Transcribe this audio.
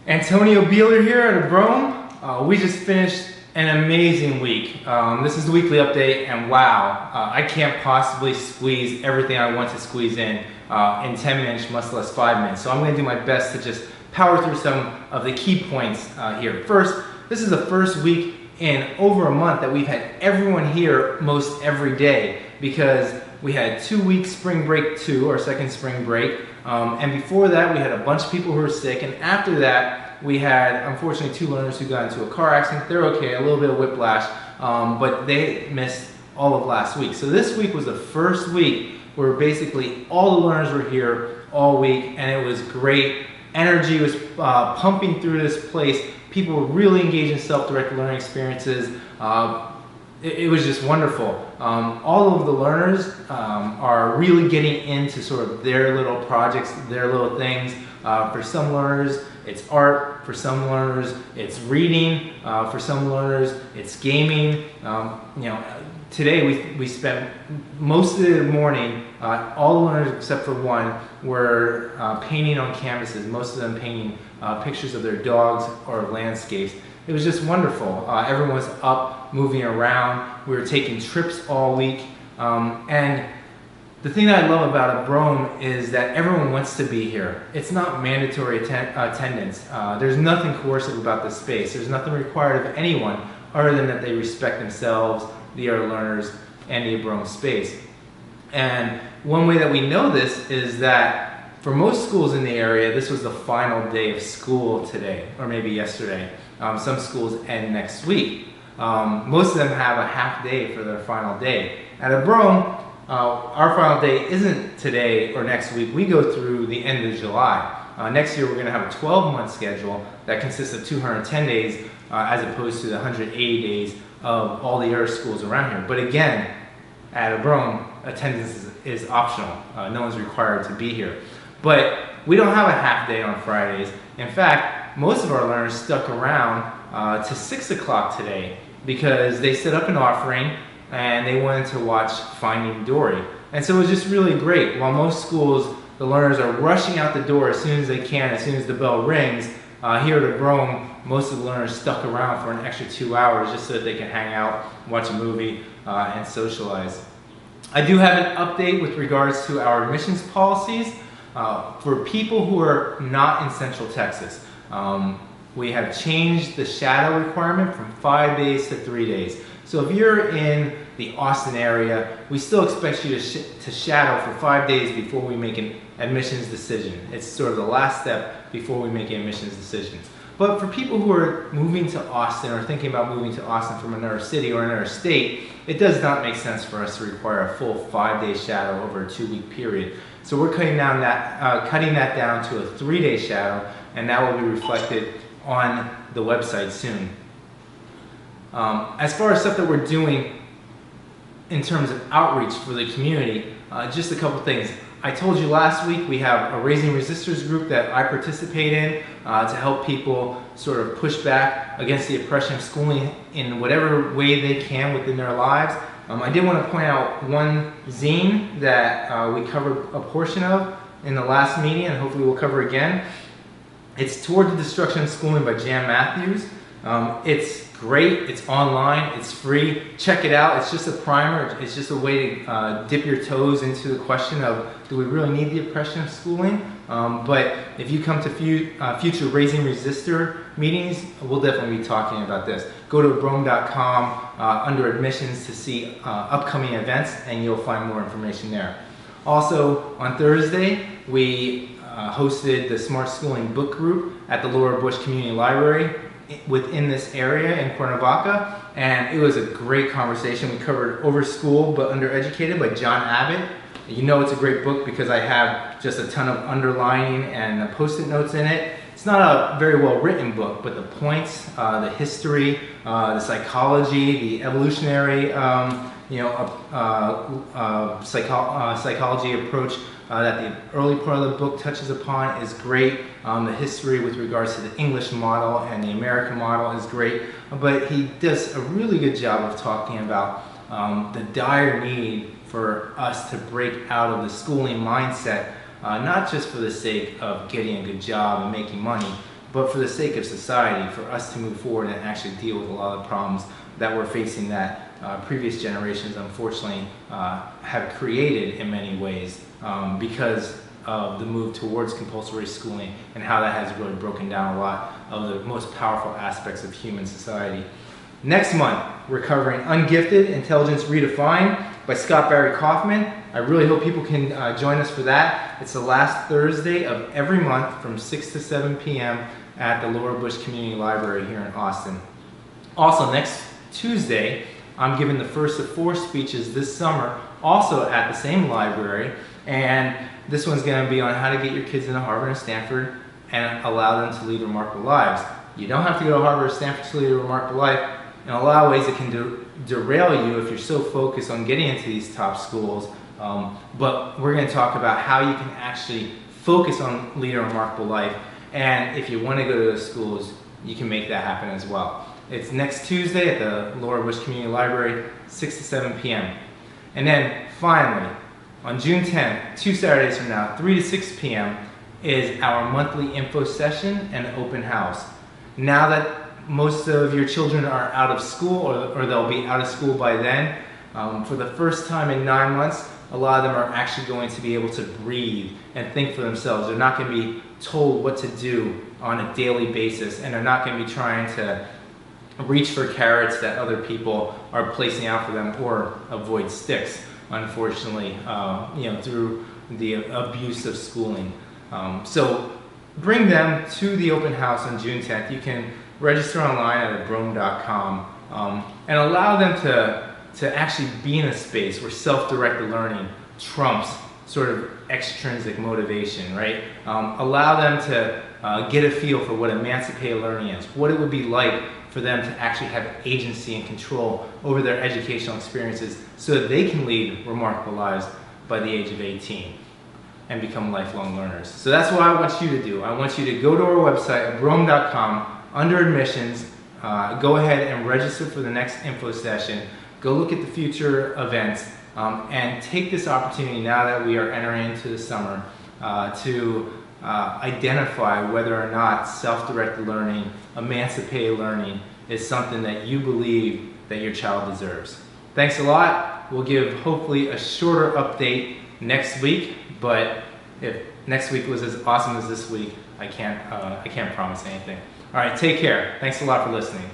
Antonio Beeler here at Abrome. We just finished an amazing week. This is the weekly update, and wow, I can't possibly squeeze everything I want to squeeze in 10 minutes, much less 5 minutes. So I'm going to do my best to just power through some of the key points here. First, this is the first week in over a month that we've had everyone here most every day, because we had 2 weeks spring break 2, our second spring break, and before that we had a bunch of people who were sick, and after that we had unfortunately 2 learners who got into a car accident. They're okay, a little bit of whiplash, but they missed all of last week. So this week was the first week where basically all the learners were here all week, and it was great. Energy was pumping through this place. People were really engaged in self-directed learning experiences. It was just wonderful. All of the learners are really getting into sort of their little projects, their little things. For some learners, it's art. For some learners, it's reading. For some learners, it's gaming. Today we spent most of the morning, all the learners except for one were painting on canvases, most of them painting pictures of their dogs or landscapes. It was just wonderful. Everyone was up, moving around. We were taking trips all week. And the thing that I love about Abrome is that everyone wants to be here. It's not mandatory attendance. There's nothing coercive about this space. There's nothing required of anyone other than that they respect themselves, the other learners, and the Abrome space. And one way that we know this is that for most schools in the area, this was the final day of school today, or maybe yesterday. Some schools end next week. Most of them have a half day for their final day. At Abrome, our final day isn't today or next week. We go through the end of July. Next year we're going to have a 12-month schedule that consists of 210 days as opposed to the 180 days of all the other schools around here. But again, at Abrome, attendance is optional. No one's required to be here. But we don't have a half day on Fridays. In fact, most of our learners stuck around to 6 o'clock today because they set up an offering and they wanted to watch Finding Dory. And so it was just really great. While most schools, the learners are rushing out the door as soon as they can, as soon as the bell rings, here at Abrome, most of the learners stuck around for an extra 2 hours just so that they can hang out, watch a movie, and socialize. I do have an update with regards to our admissions policies. For people who are not in Central Texas, we have changed the shadow requirement from 5 days to 3 days. So if you're in the Austin area, we still expect you to shadow for 5 days before we make an admissions decision. It's sort of the last step before we make an admissions decision. But for people who are moving to Austin or thinking about moving to Austin from another city or another state, it does not make sense for us to require a full 5-day shadow over a 2-week period. So we're cutting that down to a 3-day shadow, and that will be reflected on the website soon. As far as stuff that we're doing in terms of outreach for the community, just a couple things. I told you last week we have a Raising Resistors group that I participate in to help people sort of push back against the oppression of schooling in whatever way they can within their lives. I did want to point out one zine that we covered a portion of in the last meeting, and hopefully we'll cover again. It's Toward the Destruction of Schooling by Jan Matthews. It's great, it's online, it's free. Check it out. It's just a primer. It's just a way to dip your toes into the question of, do we really need the oppression of schooling? But if you come to future Raising Resistor meetings, we'll definitely be talking about this. Go to abrome.com under admissions to see upcoming events, and you'll find more information there. Also, on Thursday, we hosted the Smart Schooling Book Group at the Laura Bush Community Library within this area in Cuernavaca, and it was a great conversation. We covered Over School but Undereducated by John Abbott. You know it's a great book because I have just a ton of underlining and post-it notes in it. It's not a very well written book, but the points, the history, the psychology, the evolutionary psychology approach that the early part of the book touches upon is great. The history with regards to the English model and the American model is great, but he does a really good job of talking about the dire need for us to break out of the schooling mindset, not just for the sake of getting a good job and making money, but for the sake of society, for us to move forward and actually deal with a lot of problems that we're facing that previous generations unfortunately have created in many ways because of the move towards compulsory schooling and how that has really broken down a lot of the most powerful aspects of human society. Next month, we're covering Ungifted, Intelligence Redefined by Scott Barry Kaufman. I really hope people can join us for that. It's the last Thursday of every month from 6 to 7 p.m. at the Laura Bush Community Library here in Austin. Also, next Tuesday, I'm giving the first of 4 speeches this summer, also at the same library, and this one's going to be on how to get your kids into Harvard and Stanford and allow them to lead remarkable lives. You don't have to go to Harvard or Stanford to lead a remarkable life. In a lot of ways, it can derail you if you're so focused on getting into these top schools, but we're going to talk about how you can actually focus on leading a remarkable life, and if you want to go to those schools, you can make that happen as well. It's next Tuesday at the Laura Bush Community Library, 6 to 7 p.m. And then finally, on June 10th, 2 Saturdays from now, 3 to 6 p.m. is our monthly info session and open house. Now that most of your children are out of school, or they'll be out of school by then, for the first time in 9 months, a lot of them are actually going to be able to breathe and think for themselves. They're not going to be told what to do on a daily basis, and they're not going to be trying to reach for carrots that other people are placing out for them, or avoid sticks, unfortunately, through the abuse of schooling. So bring them to the open house on June 10th. You can register online at Abrome.com and allow them to actually be in a space where self-directed learning trumps sort of extrinsic motivation, right? Allow them to get a feel for what emancipated learning is, what it would be like for them to actually have agency and control over their educational experiences so that they can lead remarkable lives by the age of 18 and become lifelong learners. So that's what I want you to do. I want you to go to our website, Abrome.com, under admissions, go ahead and register for the next info session, go look at the future events, and take this opportunity now that we are entering into the summer to identify whether or not self-directed learning, emancipated learning is something that you believe that your child deserves. Thanks a lot. We'll give hopefully a shorter update next week, but if next week was as awesome as this week, I can't promise anything. All right, take care. Thanks a lot for listening.